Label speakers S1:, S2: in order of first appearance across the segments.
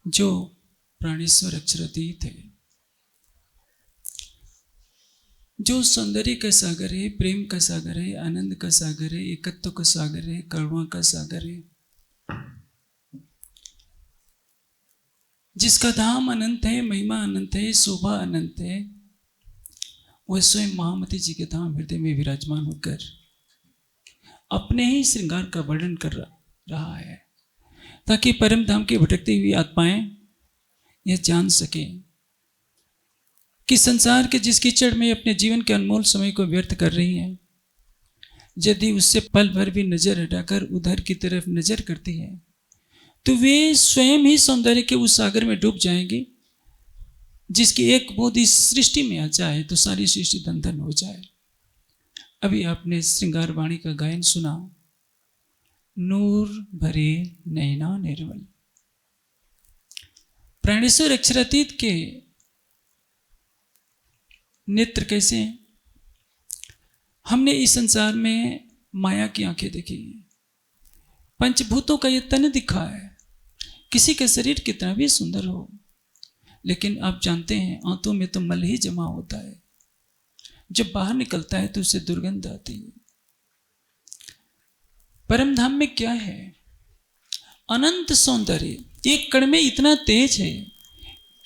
S1: जो प्राणेश्वर अक्षरातीत है, जो सौंदर्य का सागर है, प्रेम का सागर है, आनंद का सागर है, एकत्व का सागर है, करुणा का सागर है, जिसका धाम अनंत है, महिमा अनंत है, शोभा अनंत है, वह स्वयं महामती जी के धाम हृदय में विराजमान होकर अपने ही श्रृंगार का वर्णन कर रहा है, ताकि परम धाम की भटकती हुई आत्माएं यह जान सके कि संसार के जिस कीचड़ में अपने जीवन के अनमोल समय को व्यर्थ कर रही हैं, यदि उससे पल भर भी नजर हटाकर उधर की तरफ नजर करती है तो वे स्वयं ही सौंदर्य के उस सागर में डूब जाएंगे, जिसकी एक बूंद इस सृष्टि में आ जाए तो सारी सृष्टि धन धन हो जाए। अभी आपने श्रृंगार वाणी का गायन सुना, नूर भरे नैना निर्मल। प्राणेश्वर अक्षरातीत के नेत्र कैसे हैं? हमने इस संसार में माया की आंखें देखी, पंचभूतों का ये तन दिखा है, किसी का शरीर कितना भी सुंदर हो, लेकिन आप जानते हैं आंतों में तो मल ही जमा होता है, जब बाहर निकलता है तो उससे दुर्गंध आती है। परम धाम में क्या है? अनंत सौंदर्य, एक कण में इतना तेज है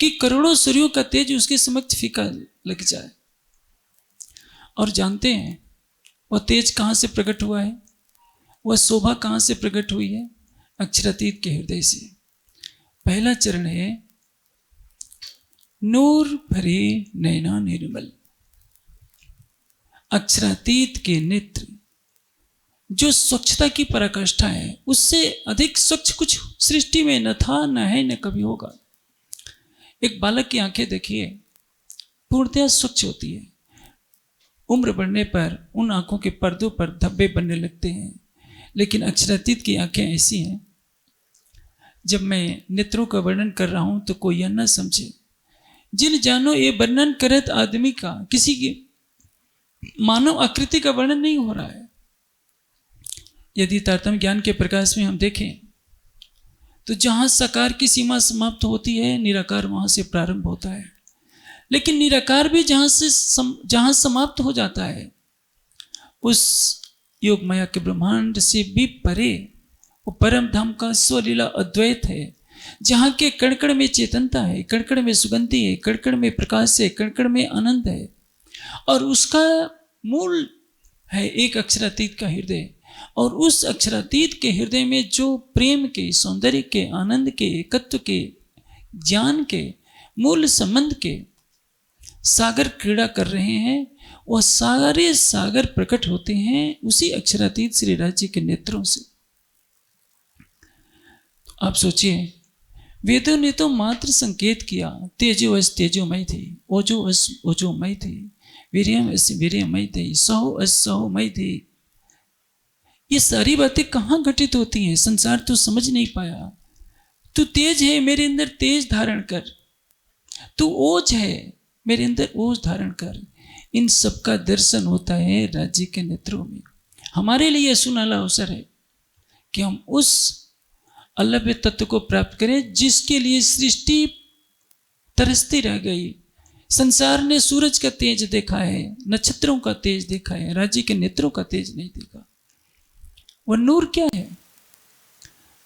S1: कि करोड़ों सूर्यों का तेज उसके समक्ष फीका लग जाए। और जानते हैं वह तेज कहां से प्रकट हुआ है, वह शोभा कहां से प्रकट हुई है? अक्षरातीत के हृदय से। पहला चरण है नूर भरे नैना निर्मल। अक्षरातीत के नेत्र जो स्वच्छता की पराकाष्ठा है, उससे अधिक स्वच्छ कुछ सृष्टि में न था, न है, न कभी होगा। एक बालक की आंखें देखिए, पूर्णतया स्वच्छ होती है। उम्र बढ़ने पर उन आंखों के पर्दों पर धब्बे बनने लगते हैं, लेकिन अक्षरातीत की आंखें ऐसी हैं, जब मैं नेत्रों का वर्णन कर रहा हूं तो कोई यह न समझे, जिन जानो ये वर्णन करत आदमी का, किसी की मानव आकृति का वर्णन नहीं हो रहा है। यदि तारतम्य ज्ञान के प्रकाश में हम देखें तो जहां साकार की सीमा समाप्त होती है, निराकार वहां से प्रारंभ होता है। लेकिन निराकार भी जहां समाप्त हो जाता है, उस योग माया के ब्रह्मांड से भी परे वो परम धाम का स्वलीला अद्वैत है, जहां के कणकण में चेतनता है, कणकण में सुगंधि है, कणकण में प्रकाश है, कणकण में आनंद है, और उसका मूल है एक अक्षरातीत का हृदय। और उस अक्षरातीत के हृदय में जो प्रेम के, सौंदर्य के, आनंद के, एकत्व के, ज्ञान के, मूल संबंध के सागर क्रीड़ा कर रहे हैं, वह सारे सागर प्रकट होते हैं उसी अक्षरातीत श्री राज्य के नेत्रों से। आप सोचिए, वेदों ने तो मात्र संकेत किया, तेजो अस तेजोमय थी, ओजो अस ओजोमय थी, वीर्यम अस वीर्यमय थी, सहो अस सहोमय थी। ये सारी बातें कहाँ घटित होती हैं? संसार तो समझ नहीं पाया। तू तेज है, मेरे अंदर तेज धारण कर। तू ओज है, मेरे अंदर ओज धारण कर। इन सब का दर्शन होता है राज्य के नेत्रों में। हमारे लिए सुनहला अवसर है कि हम उस अलभ्य तत्व को प्राप्त करें जिसके लिए सृष्टि तरसती रह गई। संसार ने सूरज का तेज देखा है, नक्षत्रों का तेज देखा है, राज्य के नेत्रों का तेज नहीं देखा। वह नूर क्या है?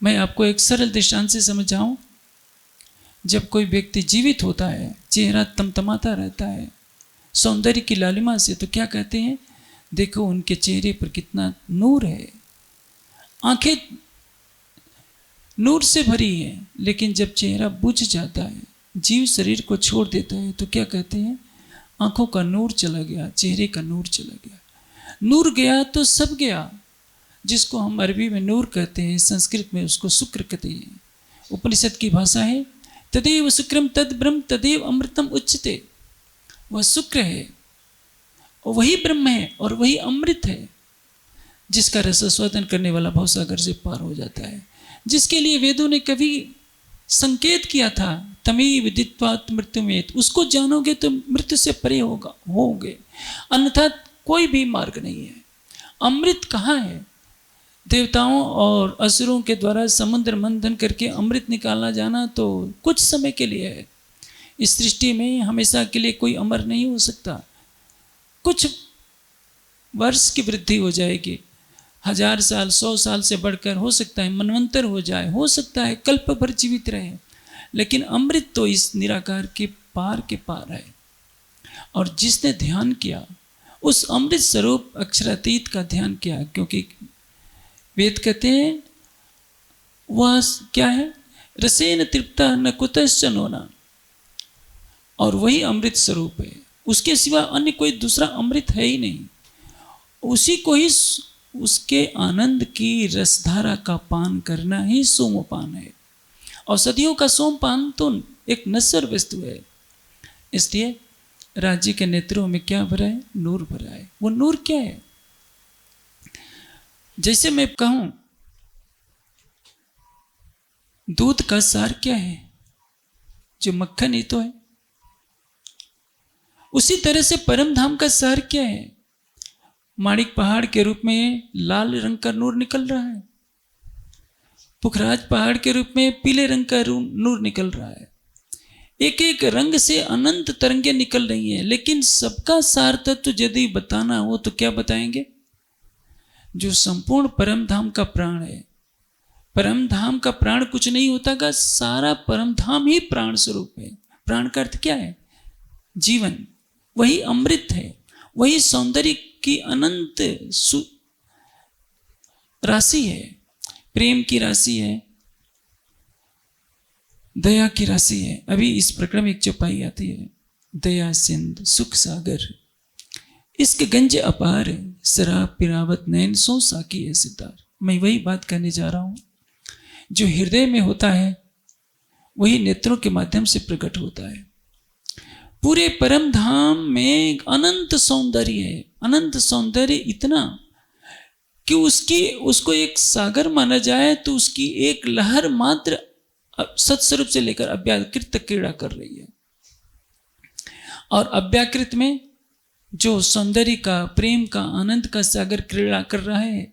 S1: मैं आपको एक सरल दृष्टांत से समझाऊं। जब कोई व्यक्ति जीवित होता है, चेहरा तमतमाता रहता है सौंदर्य की लालिमा से, तो क्या कहते हैं? देखो उनके चेहरे पर कितना नूर है, आंखें नूर से भरी है। लेकिन जब चेहरा बुझ जाता है, जीव शरीर को छोड़ देता है, तो क्या कहते हैं? आंखों का नूर चला गया, चेहरे का नूर चला गया। नूर गया तो सब गया। जिसको हम अरबी में नूर कहते हैं, संस्कृत में उसको शुक्र कहते हैं। उपनिषद की भाषा है तदेव शुक्रम तद ब्रह्म तदेव अमृतम उच्यते। वह शुक्र है और वही ब्रह्म है और वही अमृत है, जिसका रसास्वादन करने वाला भवसागर से पार हो जाता है, जिसके लिए वेदों ने कभी संकेत किया था, तमेव विदित्वात् मृत्युमेत। उसको जानोगे तो मृत्यु से परे होगे, अन्यथा कोई भी मार्ग नहीं है। अमृत कहाँ है? देवताओं और असुरों के द्वारा समुद्र मंथन करके अमृत निकाला जाना तो कुछ समय के लिए है। इस सृष्टि में हमेशा के लिए कोई अमर नहीं हो सकता। कुछ वर्ष की वृद्धि हो जाएगी, 1000 साल 100 साल से बढ़कर हो सकता है मनवंतर हो जाए, हो सकता है कल्प भर जीवित रहे, लेकिन अमृत तो इस निराकार के पार है। और जिसने ध्यान किया उस अमृत स्वरूप अक्षरातीत का ध्यान किया, क्योंकि वेद कहते हैं वह क्या है, रसेन तृप्ता न कुतश्चन होना, और वही अमृत स्वरूप है। उसके सिवा अन्य कोई दूसरा अमृत है ही नहीं। उसी को ही, उसके आनंद की रसधारा का पान करना ही सोमपान है। और सदियों का सोमपान तो एक नश्वर वस्तु है। इसलिए राज्य के नेत्रों में क्या भरा है, नूर भरा है। वो नूर क्या है? जैसे मैं कहूं दूध का सार क्या है, जो मक्खन ही तो है। उसी तरह से परम धाम का सार क्या है? माणिक पहाड़ के रूप में लाल रंग का नूर निकल रहा है, पुखराज पहाड़ के रूप में पीले रंग का नूर निकल रहा है। एक एक रंग से अनंत तरंगे निकल रही हैं, लेकिन सबका सार तत्व यदि बताना हो तो क्या बताएंगे? जो संपूर्ण परम धाम का प्राण है। परम धाम का प्राण कुछ नहीं होता का, सारा परम धाम ही प्राण स्वरूप है। प्राण का अर्थ क्या है? जीवन। वही अमृत है, वही सौंदर्य की अनंत राशि है, प्रेम की राशि है, दया की राशि है। अभी इस प्रकरण में एक चौपाई आती है, दया सिंध सुख सागर, इसके गंज अपार, शराब पिरावत नैन सो साकी है सितार। मैं वही बात कहने जा रहा हूं, जो हृदय में होता है वही नेत्रों के माध्यम से प्रकट होता है। पूरे परम धाम में अनंत सौंदर्य है, अनंत सौंदर्य इतना कि उसको एक सागर माना जाए तो उसकी एक लहर मात्र सत्स्वरूप से लेकर अव्याकृत तक क्रीड़ा कर रही है। और अव्याकृत में जो सौंदर्य का, प्रेम का, आनंद का सागर क्रीड़ा कर रहा है,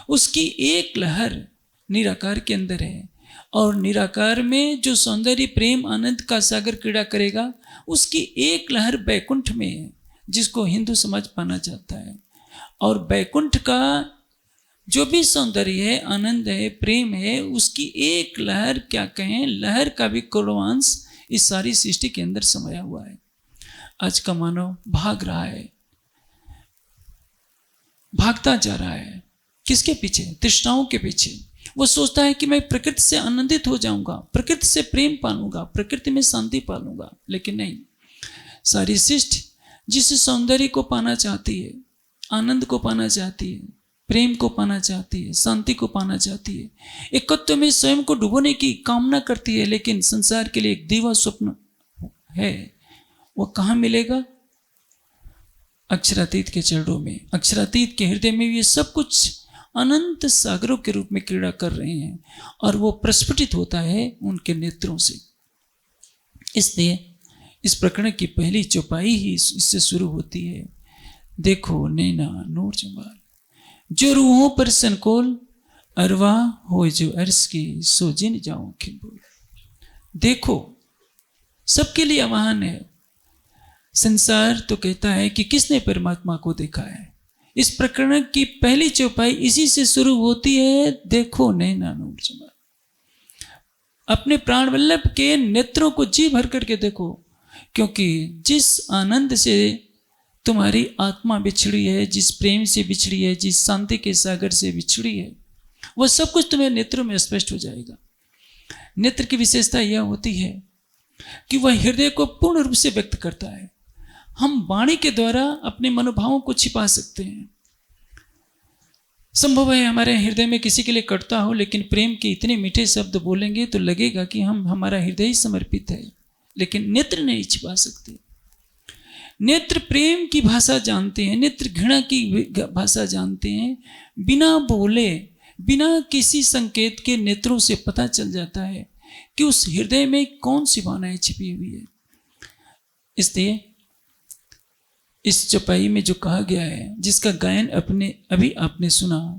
S1: उसकी एक लहर निराकार के अंदर है। और निराकार में जो सौंदर्य, प्रेम, आनंद का सागर क्रीड़ा करेगा, उसकी एक लहर बैकुंठ में है, जिसको हिंदू समाज पाना चाहता है। और बैकुंठ का जो भी सौंदर्य है, आनंद है, प्रेम है, उसकी एक लहर, क्या कहें, लहर का भी करोड़ांश इस सारी सृष्टि के अंदर समाया हुआ है। आज का मानव भाग रहा है, भागता जा रहा है। किसके पीछे? तृष्णाओं के पीछे। वो सोचता है कि मैं प्रकृति से आनंदित हो जाऊंगा, प्रकृति से प्रेम पालूंगा, प्रकृति में शांति पालूंगा। लेकिन नहीं, सारी सृष्टि जिस सौंदर्य को पाना चाहती है, आनंद को पाना चाहती है, प्रेम को पाना चाहती है, शांति को पाना चाहती है, एकत्व में स्वयं को डुबोने की कामना करती है, लेकिन संसार के लिए एक दीवा स्वप्न है। वो कहाँ मिलेगा? अक्षरातीत के चरणों में। अक्षरातीत के हृदय में ये सब कुछ अनंत सागरों के रूप में क्रीड़ा कर रहे हैं, और वो प्रस्फुटित होता है उनके नेत्रों से। इसलिए इस प्रकरण की पहली चौपाई ही इससे शुरू होती है, देखो नैना नूर जमाल, जो रूहों पर संकोल, अरवा हो जो अर्श की, सो जिन जाऊं खिंबोल। देखो, सबके लिए आह्वान है। संसार तो कहता है कि किसने परमात्मा को देखा है। इस प्रकरण की पहली चौपाई इसी से शुरू होती है, देखो नैना नूर जमाल। अपने प्राण वल्लभ के नेत्रों को जी भर करके देखो, क्योंकि जिस आनंद से तुम्हारी आत्मा बिछड़ी है, जिस प्रेम से बिछड़ी है, जिस शांति के सागर से बिछड़ी है, वह सब कुछ तुम्हें नेत्रों में स्पष्ट हो जाएगा। नेत्र की विशेषता यह होती है कि वह हृदय को पूर्ण रूप से व्यक्त करता है। हम वाणी के द्वारा अपने मनोभावों को छिपा सकते हैं। संभव है हमारे हृदय में किसी के लिए कटता हो, लेकिन प्रेम के इतने मीठे शब्द बोलेंगे तो लगेगा कि हमारा हृदय ही समर्पित है, लेकिन नेत्र नहीं छिपा सकते। नेत्र प्रेम की भाषा जानते हैं, नेत्र घृणा की भाषा जानते हैं। बिना बोले, बिना किसी संकेत के नेत्रों से पता चल जाता है कि उस हृदय में कौन सी भावनाएं छिपी हुई है। इसलिए इस चौपाई में जो कहा गया है, जिसका गायन अभी आपने सुना,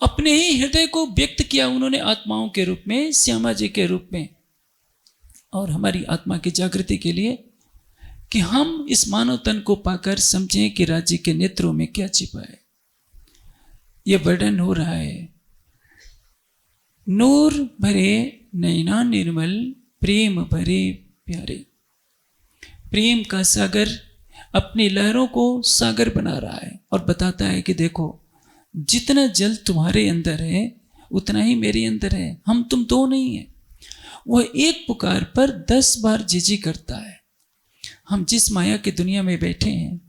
S1: अपने ही हृदय को व्यक्त किया उन्होंने आत्माओं के रूप में, श्यामा जी के रूप में, और हमारी आत्मा की जागृति के लिए कि हम इस मानव तन को पाकर समझें कि राज्य के नेत्रों में क्या छिपा है। यह वर्णन हो रहा है, नूर भरे नैना निर्मल, प्रेम भरे प्यारे। प्रेम का सागर अपनी लहरों को सागर बना रहा है और बताता है कि देखो, जितना जल तुम्हारे अंदर है उतना ही मेरे अंदर है, हम तुम दो नहीं है। वह एक पुकार पर 10 बार जिजी करता है। हम जिस माया की दुनिया में बैठे हैं,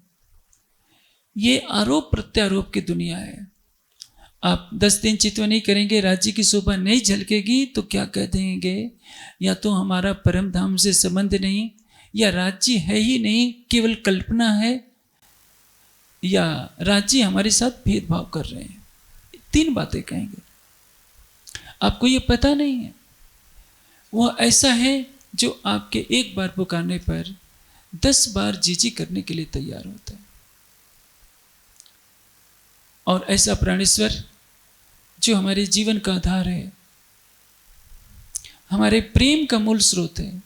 S1: ये आरोप प्रत्यारोप की दुनिया है। आप 10 दिन चितवन नहीं करेंगे, राज्य की शोभा नहीं झलकेगी तो क्या कह देंगे, या तो हमारा परम धाम से संबंध नहीं, या राज्य है ही नहीं, केवल कल्पना है, या राज्य हमारे साथ भेदभाव कर रहे हैं। 3 बातें कहेंगे। आपको ये पता नहीं है, वह ऐसा है जो आपके एक बार पुकारने पर 10 बार जीजी करने के लिए तैयार होता है। और ऐसा प्राणेश्वर जो हमारे जीवन का आधार है, हमारे प्रेम का मूल स्रोत है,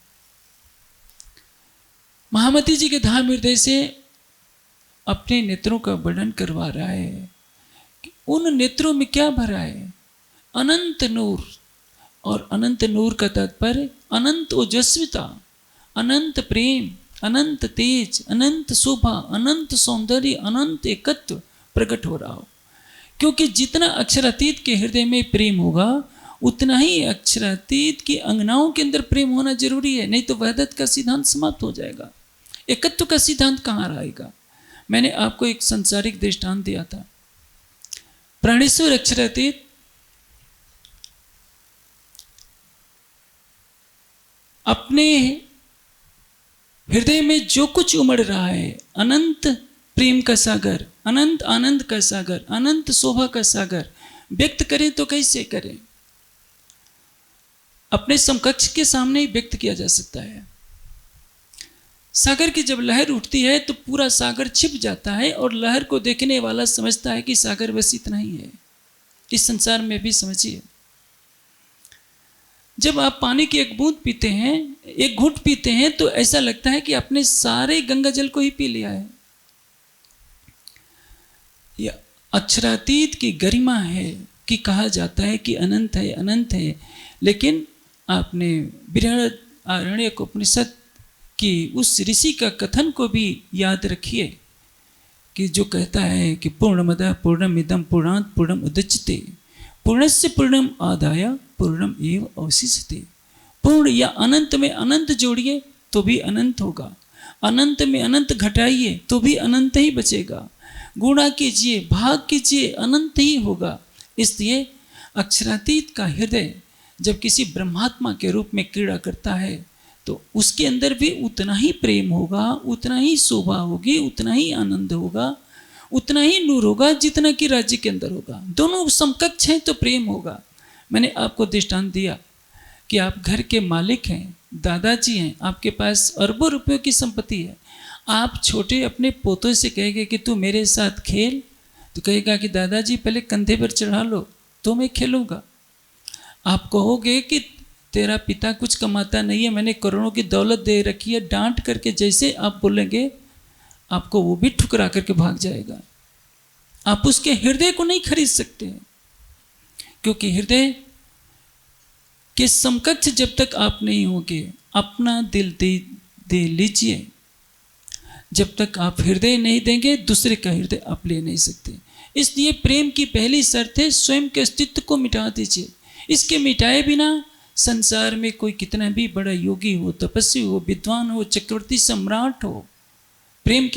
S1: महामती जी के धाम हृदय से अपने नेत्रों का वर्णन करवा रहा है कि उन नेत्रों में क्या भरा है, अनंत नूर। और अनंत नूर का तात्पर्य अनंत ओजस्विता, अनंत प्रेम, अनंत तेज, अनंत शोभा, अनंत सौंदर्य, अनंत एकत्व प्रकट हो रहा हो। क्योंकि जितना अक्षरातीत के हृदय में प्रेम होगा, उतना ही अक्षरातीत की अंगनाओं के अंदर प्रेम होना जरूरी है, नहीं तो वहदत का सिद्धांत समाप्त हो जाएगा। एकत्व का सिद्धांत कहाँ रहेगा। मैंने आपको एक संसारिक दृष्टांत दिया था। प्राणेश्वर अक्षरातीत अपने हृदय में जो कुछ उमड़ रहा है, अनंत प्रेम का सागर, अनंत आनंद का सागर, अनंत शोभा का सागर, व्यक्त करें तो कैसे करें। अपने समकक्ष के सामने ही व्यक्त किया जा सकता है। सागर की जब लहर उठती है तो पूरा सागर छिप जाता है और लहर को देखने वाला समझता है कि सागर बस इतना ही है। इस संसार में भी समझिए, जब आप पानी की एक बूंद पीते हैं, एक घूंट पीते हैं, तो ऐसा लगता है कि आपने सारे गंगा जल को ही पी लिया है। यह अक्षरातीत की गरिमा है कि कहा जाता है कि अनंत है, अनंत है। लेकिन आपने बृहदारण्यक उपनिषद की उस ऋषि का कथन को भी याद रखिए कि जो कहता है कि पूर्णमदः पूर्णमिदं पूर्णात् पूर्णम् उदच्यते पूर्णस्य पूर्णम आदाय पूर्णम एव अवशिष्यते। पूर्ण या अनंत में अनंत जोड़िए तो भी अनंत होगा, अनंत में अनंत घटाइए तो भी अनंत ही बचेगा। गुणा कीजिए, भाग कीजिए, अनंत ही होगा। इसलिए अक्षरातीत का हृदय जब किसी ब्रह्मात्मा के रूप में क्रीड़ा करता है तो उसके अंदर भी उतना ही प्रेम होगा, उतना ही शोभा होगी, उतना ही आनंद होगा, उतना ही नूर होगा जितना कि राज्य के अंदर होगा। दोनों समकक्ष हैं तो प्रेम होगा। मैंने आपको दृष्टांत दिया कि आप घर के मालिक हैं, दादाजी हैं, आपके पास अरबों रुपयों की संपत्ति है। आप छोटे अपने पोतों से कहेंगे कि तू मेरे साथ खेल, तो कहेगा कि दादाजी पहले कंधे पर चढ़ा लो तो मैं खेलूँगा। आप कहोगे कि तेरा पिता कुछ कमाता नहीं है, मैंने करोड़ों की दौलत दे रखी है, डांट करके जैसे आप बोलेंगे आपको वो भी ठुकरा करके भाग जाएगा। आप उसके हृदय को नहीं खरीद सकते, क्योंकि हृदय के समकक्ष जब तक आप नहीं होंगे, अपना दिल दे लीजिए। जब तक आप हृदय नहीं देंगे, दूसरे का हृदय आप ले नहीं सकते। इसलिए प्रेम की पहली शर्त है स्वयं के अस्तित्व को मिटा दीजिए। इसके मिटाए बिना संसार में कोई कितना भी बड़ा योगी हो, तपस्वी हो, विद्वान हो, चक्रवर्ती सम्राट हो, प्रेम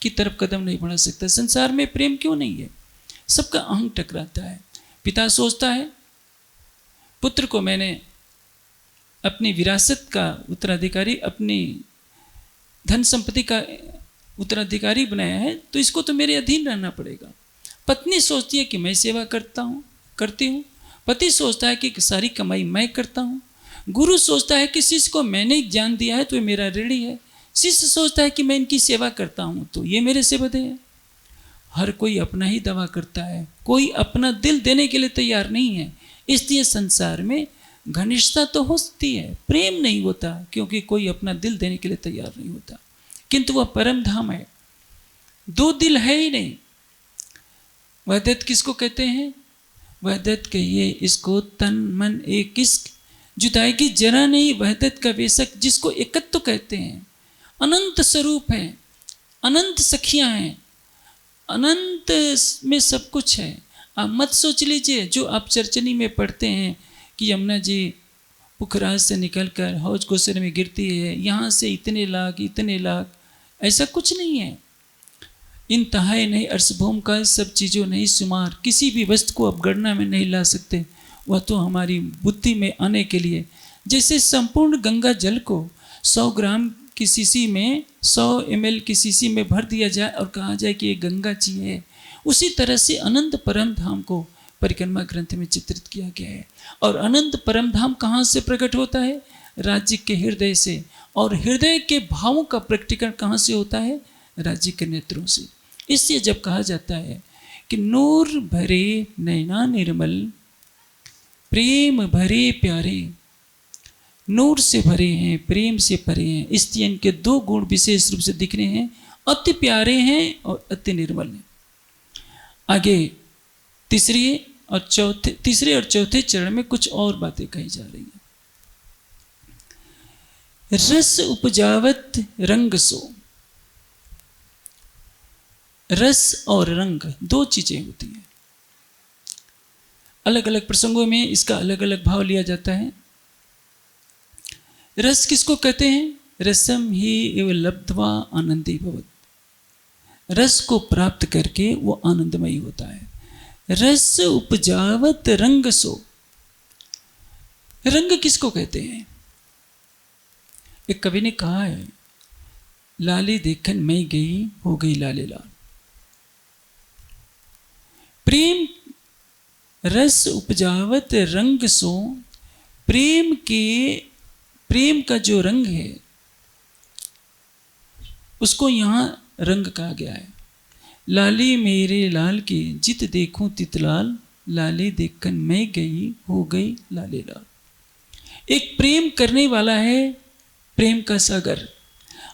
S1: की तरफ कदम नहीं बढ़ा सकता। संसार में प्रेम क्यों नहीं है? सबका अहंग टकराता है। पिता सोचता है पुत्र को मैंने अपनी विरासत का उत्तराधिकारी, अपनी धन संपत्ति का उत्तराधिकारी बनाया है, तो इसको तो मेरे अधीन रहना पड़ेगा। पत्नी सोचती है कि मैं सेवा करती हूँ। पति सोचता है कि सारी कमाई मैं करता हूँ। गुरु सोचता है कि शिष्य को मैंने ज्ञान दिया है तो ये मेरा ऋणी है। शिष्य सोचता है कि मैं इनकी सेवा करता हूँ तो ये मेरे से बधे हैं। हर कोई अपना ही दवा करता है, कोई अपना दिल देने के लिए तैयार नहीं है। इसलिए संसार में घनिष्ठता तो होती है, प्रेम नहीं होता, क्योंकि कोई अपना दिल देने के लिए तैयार नहीं होता। किंतु वह परम धाम है, दो दिल है ही नहीं। वहदत किसको कहते हैं? वहदत कहिए इसको तन मन एक, किस जुदाई की जरा नहीं वहदत का वेशक, जिसको एकत्व कहते हैं। अनंत स्वरूप है, अनंत सखियां हैं, अनंत में सब कुछ है। आप मत सोच लीजिए जो आप चर्चनी में पढ़ते हैं कि यमुना जी पुखराज से निकलकर हौज गोसर में गिरती है, यहाँ से इतने लाख, ऐसा कुछ नहीं है। इंतहाई नहीं अर्शभूम का सब चीज़ों नहीं शुमार, किसी भी वस्तु को आप गणना में नहीं ला सकते। वह तो हमारी बुद्धि में आने के लिए, जैसे संपूर्ण गंगा जल को 100 ग्राम की शीशी में 100 ml की शीशी में भर दिया जाए और कहा जाए कि ये गंगा जी है, उसी तरह से अनंत परम धाम को परिक्रमा ग्रंथ में चित्रित किया गया है। और अनंत परम धाम कहाँ से प्रकट होता है? राज्य के हृदय से। और हृदय के भावों का प्रकटीकरण कहाँ से होता है? राज्य के नेत्रों से। इसलिए जब कहा जाता है कि नूर भरे नैना निर्मल, प्रेम भरे प्यारे, नूर से भरे हैं, प्रेम से भरे हैं, इसलिए इनके दो गुण विशेष रूप से दिख रहे हैं, अति प्यारे हैं और अति निर्मल हैं। आगे तीसरे और चौथे चरण में कुछ और बातें कही जा रही हैं। रस उपजावत रंग सो, रस और रंग दो चीजें होती हैं। अलग अलग प्रसंगों में इसका अलग अलग भाव लिया जाता है। रस किसको कहते हैं? रसम ही एव लब्ध्वा आनंदी भवत, रस को प्राप्त करके वो आनंदमयी होता है। रस उपजावत रंग सो, रंग किसको कहते हैं? एक कवि ने कहा है, लाली देखन मैं गई हो गई लाले लाल। प्रेम रस उपजावत रंग सो, प्रेम का जो रंग है उसको यहाँ रंग कहा गया है। लाली मेरे लाल की जित देखूं तित लाल, लाली देखकर मैं गई हो गई लाले लाल। एक प्रेम करने वाला है, प्रेम का सागर,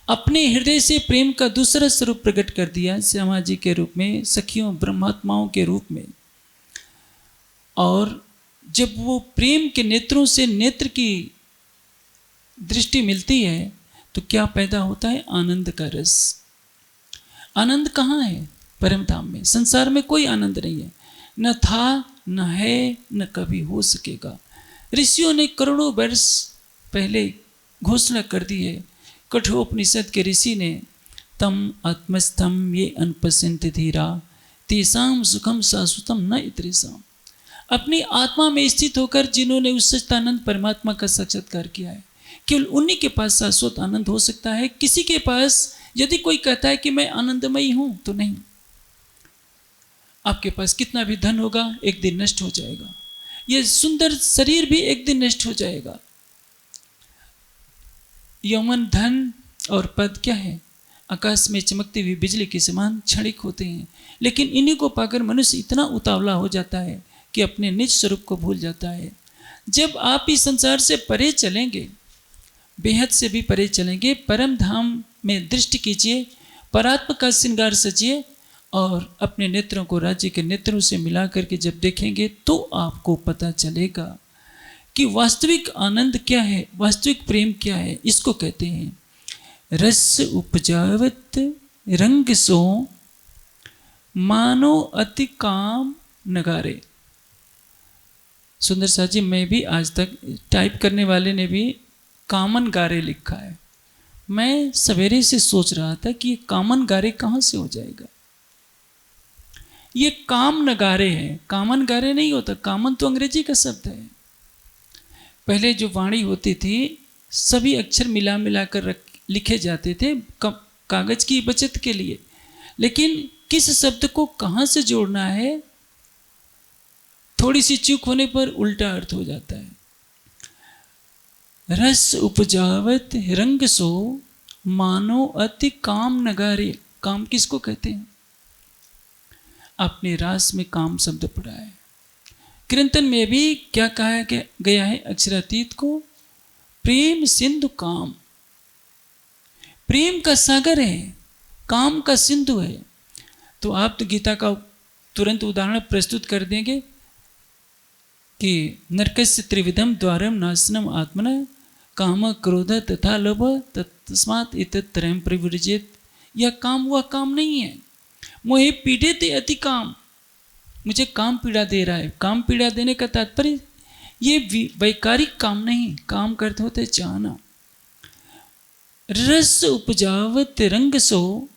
S1: अपने हृदय से प्रेम का दूसरा स्वरूप प्रकट कर दिया, श्यामा जी के रूप में, सखियों ब्रह्मात्माओं के रूप में। और जब वो प्रेम के नेत्रों से नेत्र की दृष्टि मिलती है तो क्या पैदा होता है? आनंद का रस। आनंद कहाँ है? परम धाम में। संसार में कोई आनंद नहीं है, न था, न है, न कभी हो सकेगा। ऋषियों ने करोड़ों वर्ष पहले घोषणा कर दी है। कठोपनिषद के ऋषि ने तम आत्मस्थम ये अनपसंत धीरा, तेसाम सुखम शाश्वतम न इतरेसाम। अपनी आत्मा में स्थित होकर जिन्होंने उस सच्चिदानंद परमात्मा का साक्षात्कार किया है, केवल उन्हीं के पास शाश्वत आनंद हो सकता है। किसी के पास यदि कोई कहता है कि मैं आनंदमयी हूं, तो नहीं। आपके पास कितना भी धन होगा, एक दिन नष्ट हो जाएगा। यह सुंदर शरीर भी एक दिन नष्ट हो जाएगा। यौवन, धन और पद क्या है? आकाश में चमकती हुई बिजली के समान क्षणिक होते हैं। लेकिन इन्हीं को पाकर मनुष्य इतना उतावला हो जाता है कि अपने निज स्वरूप को भूल जाता है। जब आप इस संसार से परे चलेंगे, बेहद से भी परे चलेंगे, परम धाम में दृष्टि कीजिए, परात्म का श्रृंगार सजिए और अपने नेत्रों को राज्य के नेत्रों से मिला करके जब देखेंगे तो आपको पता चलेगा कि वास्तविक आनंद क्या है, वास्तविक प्रेम क्या है। इसको कहते हैं रस उपजावत रंग सो, मानो अति काम नगारे। सुंदर साहब जी, मैं भी आज तक टाइप करने वाले ने भी कामन गारे लिखा है। मैं सवेरे से सोच रहा था कि ये कामन गारे कहाँ से हो जाएगा। ये काम नगारे हैं, कामन गारे नहीं होता। कामन तो अंग्रेजी का शब्द है। पहले जो वाणी होती थी, सभी अक्षर मिला मिला कर लिखे जाते थे कागज की बचत के लिए। लेकिन किस शब्द को कहाँ से जोड़ना है, थोड़ी सी चूक होने पर उल्टा अर्थ हो जाता है। रस उपजावत रंग सो, मानो अति काम नगारे। काम किसको कहते हैं? आपने रास में काम शब्द पढ़ा है। कीर्तन में भी क्या कहा गया है अक्षरातीत को? प्रेम सिंधु काम। प्रेम का सागर है, काम का सिंधु है। तो आप तो गीता का तुरंत उदाहरण प्रस्तुत कर देंगे कि नरकस्य त्रिविधम द्वारम नाशनम आत्मना काम क्रोध तथा लोभ तस्मात् इतत्रयम् परिवर्जित। यह काम वह काम नहीं है। मोहे पीड़ित अति काम, मुझे काम पीड़ा दे रहा है। काम पीड़ा देने का तात्पर्य ये वैकारिक काम नहीं, काम करते होते चाहना। रस उपजावत रंग सो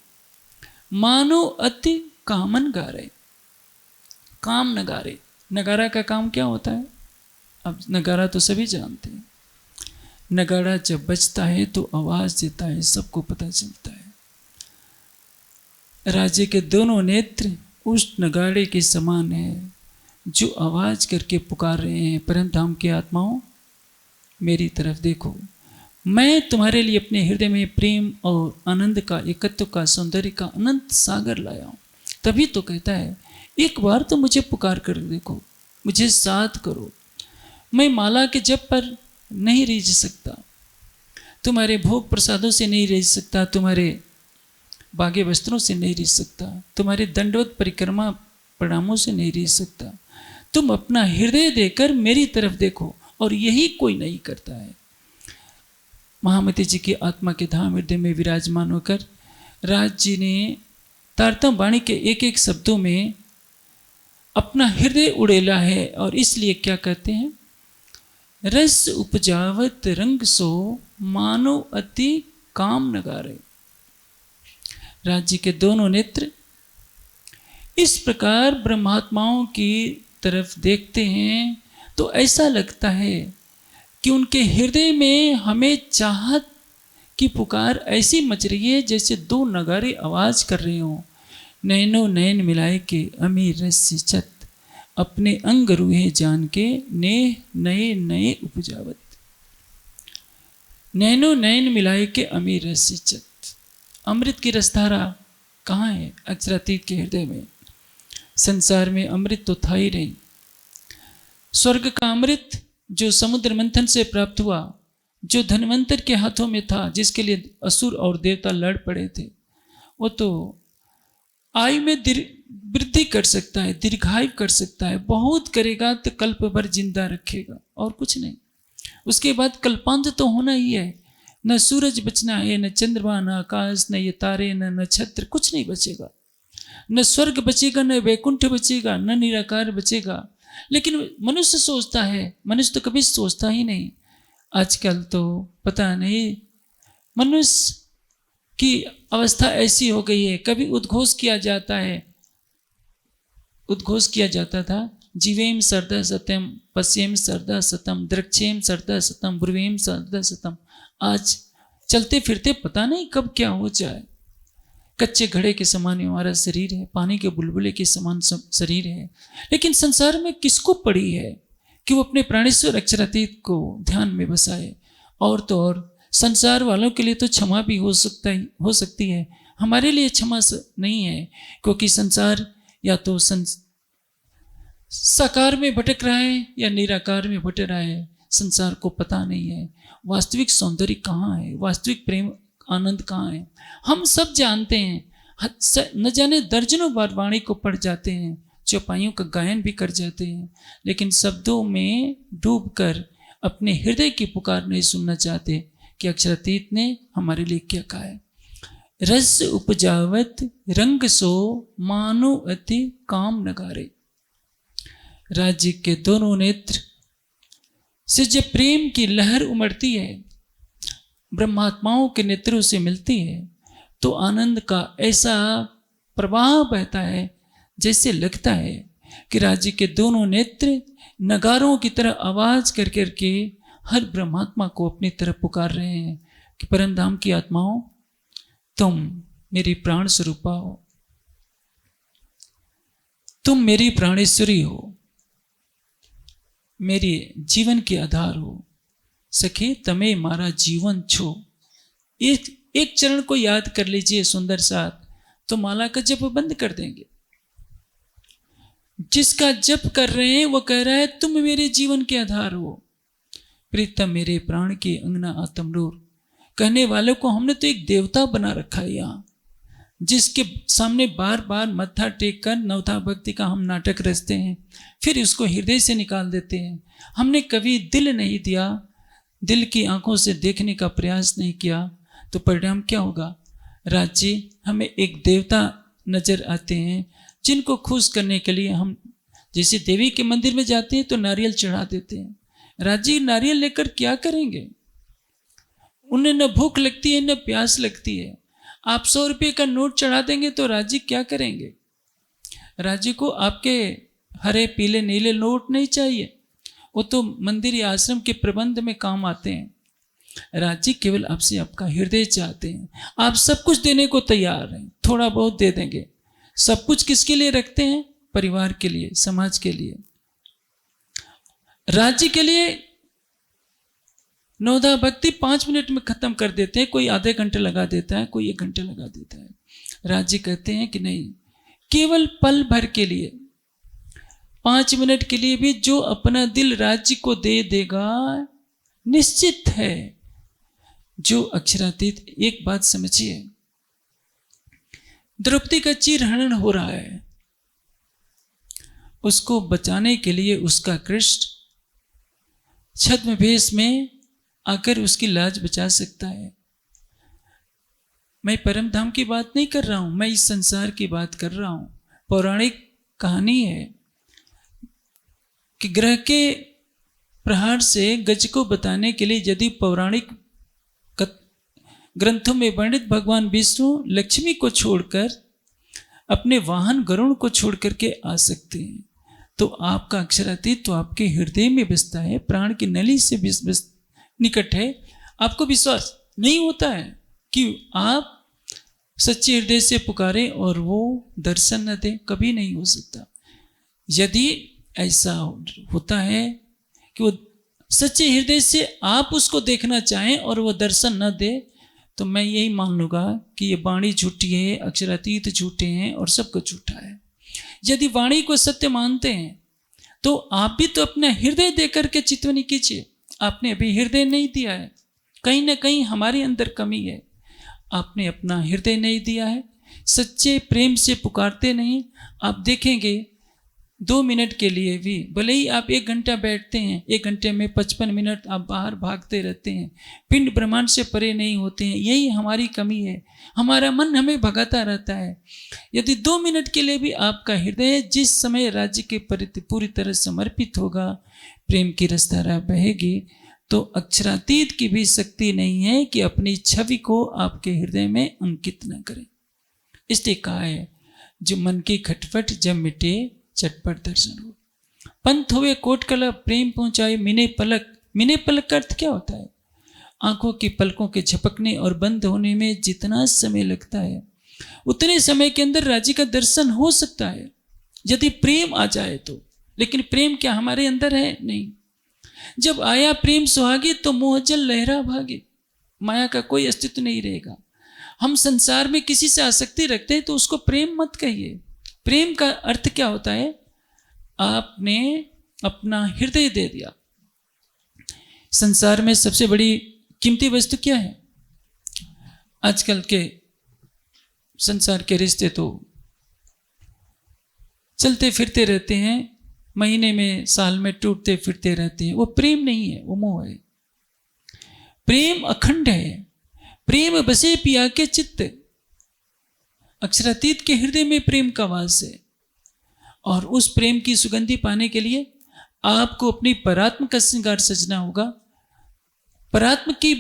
S1: मानो अति कामन गारे। काम नगारे, नगारा का काम क्या होता है? अब नगारा तो सभी जानते हैं। नगाड़ा जब बजता है तो आवाज देता है, सबको पता चलता है। राज्य के दोनों नेत्र उस नगाड़े के समान है जो आवाज करके पुकार रहे हैं, परम धाम की आत्माओं मेरी तरफ देखो, मैं तुम्हारे लिए अपने हृदय में प्रेम और आनंद का, एकत्व का, सौंदर्य का अनंत सागर लाया हूं। तभी तो कहता है एक बार तो मुझे पुकार कर देखो, मुझे साथ करो। मैं माला के जप पर नहीं रीझ सकता, तुम्हारे भोग प्रसादों से नहीं रीझ सकता, तुम्हारे बागे वस्त्रों से नहीं रीझ सकता, तुम्हारे दंडवत परिक्रमा प्रणामों से नहीं रीझ सकता। तुम अपना हृदय देकर मेरी तरफ देखो, और यही कोई नहीं करता है। महामती जी की आत्मा के धाम हृदय में विराजमान होकर राज जी ने तारतम वाणी के एक एक शब्दों में अपना हृदय उड़ेला है। और इसलिए क्या कहते हैं? रस उपजावत रंग सो मानो अति काम नगारे। राज्य के दोनों नेत्र इस प्रकार ब्रह्मात्माओं की तरफ देखते हैं तो ऐसा लगता है कि उनके हृदय में हमें चाहत की पुकार ऐसी मच रही है जैसे दो नगारे आवाज कर रहे हों। नैनो नैन मिलाए के अमीर रस छत, अपने अंग रूहे जान के नेह नए नए उपजावत। नैनो नैन मिलाए के अमीर रस छत। अमृत की रसधारा कहाँ है? अक्षरातीत के हृदय में। संसार में अमृत तो था ही नहीं। स्वर्ग का अमृत जो समुद्र मंथन से प्राप्त हुआ, जो धनवंतर के हाथों में था, जिसके लिए असुर और देवता लड़ पड़े थे, वो तो आयु में वृद्धि कर सकता है, दीर्घायु कर सकता है। बहुत करेगा तो कल्प भर जिंदा रखेगा, और कुछ नहीं। उसके बाद कल्पांत तो होना ही है। न सूरज बचना है, न चंद्रमा, न आकाश, न ये तारे, न नक्षत्र, कुछ नहीं बचेगा। न स्वर्ग बचेगा, न वैकुंठ बचेगा, न निराकार बचेगा। लेकिन मनुष्य सोचता है, मनुष्य तो कभी सोचता ही नहीं। आजकल तो पता नहीं मनुष्य की अवस्था ऐसी हो गई है। कभी उद्घोष किया जाता है, उद्घोष किया जाता था, जीवेम सरदा सत्यम, पश्येम सरदा सतम, द्रक्षेम सरदा सतम, ब्रुवेम सरदा सतम। आज चलते फिरते पता नहीं कब क्या हो जाए। कच्चे घड़े के समान हमारा शरीर है, पानी के बुलबुले के समान शरीर है। लेकिन संसार में किसको पड़ी है कि वो अपने प्राणेश्वर अक्षरातीत को ध्यान में बसाए? और तो और संसार वालों के लिए तो क्षमा भी हो सकती है, हमारे लिए क्षमा नहीं है। क्योंकि संसार या तो साकार में भटक रहा है या निराकार में भटक रहा है। संसार को पता नहीं है वास्तविक सौंदर्य कहाँ है, वास्तविक प्रेम आनंद कहाँ है। हम सब जानते हैं, न जाने दर्जनों बार वाणी को पढ़ जाते हैं, चौपाइयों का गायन भी कर जाते हैं, लेकिन शब्दों में डूबकर अपने हृदय की पुकार नहीं सुनना चाहते कि अक्षरातीत ने हमारे लिए क्या कहा है। रस उपजावत रंग सो मानो अति काम नगारे। राज्य के दोनों नेत्र से जब प्रेम की लहर उमड़ती है, ब्रह्मात्माओं के नेत्रों से मिलती है, तो आनंद का ऐसा प्रवाह बहता है जैसे लगता है कि राज्य के दोनों नेत्र नगारों की तरह आवाज कर करके हर ब्रह्मात्मा को अपनी तरफ पुकार रहे हैं कि परम धाम की आत्माओं, तुम मेरी प्राण स्वरूपा हो, तुम मेरी प्राणेश्वरी हो, मेरे जीवन के आधार हो। सखे तमे मारा जीवन छो। एक चरण को याद कर लीजिए सुंदर साथ, तो माला का जप बंद कर देंगे। जिसका जप कर रहे हैं वो कह रहा है तुम मेरे जीवन के आधार हो, प्रीतम मेरे प्राण की अंगना आत्मरूर। कहने वालों को हमने तो एक देवता बना रखा है यहाँ, जिसके सामने बार बार मत्था टेक कर नवधा भक्ति का हम नाटक रचते हैं, फिर उसको हृदय से निकाल देते हैं। हमने कभी दिल नहीं दिया, दिल की आंखों से देखने का प्रयास नहीं किया, तो परिणाम क्या होगा? राज्य हमें एक देवता नजर आते हैं, जिनको खुश करने के लिए हम जैसे देवी के मंदिर में जाते हैं तो नारियल चढ़ा देते हैं। राज्य नारियल लेकर क्या करेंगे? उन्हें न भूख लगती है न प्यास लगती है। आप 100 रुपये का नोट चढ़ा देंगे तो राज्य क्या करेंगे? राज्य को आपके हरे पीले नीले नोट नहीं चाहिए, वो तो मंदिर या आश्रम के प्रबंध में काम आते हैं। राज्य केवल आपसे आपका हृदय चाहते हैं। आप सब कुछ देने को तैयार हैं, थोड़ा बहुत दे देंगे। सब कुछ किसके लिए रखते हैं? परिवार के लिए, समाज के लिए, राज्य के लिए। नवधा भक्ति 5 मिनट में खत्म कर देते हैं, कोई आधे घंटे लगा देता है, कोई 1 घंटे लगा देता है। राज्य कहते हैं कि नहीं, केवल पल भर के लिए, 5 मिनट के लिए भी जो अपना दिल राज्य को दे देगा, निश्चित है जो अक्षरातीत। एक बात समझिए, द्रौपदी का चीरहरण हो रहा है, उसको बचाने के लिए उसका कृष्ण छद्म भेष में आकर उसकी लाज बचा सकता है। मैं परम धाम की बात नहीं कर रहा हूं, मैं इस संसार की बात कर रहा हूं। पौराणिक कहानी है कि ग्रह के प्रहार से गज को बताने के लिए यदि पौराणिक ग्रंथों में वर्णित भगवान विष्णु लक्ष्मी को छोड़कर अपने वाहन गरुण को छोड़ करके आ सकते हैं, तो आपका अक्षरातीत तो आपके हृदय में बसता है, प्राण की नली से निकट है। आपको विश्वास नहीं होता है कि आप सच्चे हृदय से पुकारें और वो दर्शन न दे? कभी नहीं हो सकता। यदि ऐसा होता है कि वो सच्चे हृदय से आप उसको देखना चाहें और वो दर्शन न दे, तो मैं यही मान लूँगा कि ये वाणी झूठी है, अक्षरातीत झूठे हैं और सब कुछ झूठा है। यदि वाणी को सत्य मानते हैं तो आप भी तो अपना हृदय दे करके चितवनी कीजिए। आपने अभी हृदय नहीं दिया है, कहीं ना कहीं हमारे अंदर कमी है। आपने अपना हृदय नहीं दिया है, सच्चे प्रेम से पुकारते नहीं। आप देखेंगे 2 मिनट के लिए भी, भले ही आप 1 घंटा बैठते हैं, 1 घंटे में 55 मिनट आप बाहर भागते रहते हैं, पिंड ब्रह्मांड से परे नहीं होते हैं। यही हमारी कमी है, हमारा मन हमें भगाता रहता है। यदि 2 मिनट के लिए भी आपका हृदय जिस समय राज्य के प्रति पूरी तरह समर्पित होगा, प्रेम की रसधारा बहेगी, तो अक्षरातीत की भी शक्ति नहीं है कि अपनी छवि को आपके हृदय में अंकित न करें। इसलिए कहा है, जो मन की खटपट जब मिटे चटपट दर्शन हो। पंथ हुए कोट कला प्रेम पहुंचाए मिने पलक। मिने पलक का अर्थ क्या होता है? आंखों की पलकों के झपकने और बंद होने में जितना समय लगता है, उतने समय के अंदर राज्य का दर्शन हो सकता है, यदि प्रेम आ जाए तो। लेकिन प्रेम क्या हमारे अंदर है? नहीं। जब आया प्रेम सुहागी तो मोह जल लहरा भागे, माया का कोई अस्तित्व नहीं रहेगा। हम संसार में किसी से आसक्ति रखते हैं तो उसको प्रेम मत कहिए। प्रेम का अर्थ क्या होता है? आपने अपना हृदय दे दिया। संसार में सबसे बड़ी कीमती वस्तु क्या है? आजकल के संसार के रिश्ते तो चलते फिरते रहते हैं, महीने में साल में टूटते फिरते रहते हैं। वो प्रेम नहीं है, वो मोह है। प्रेम अखंड है। प्रेम बसे पिया के चित्त। अक्षरातीत के हृदय में प्रेम का वास है, और उस प्रेम की सुगंधी पाने के लिए आपको अपनी परात्म का श्रृंगार सजना होगा। परात्म की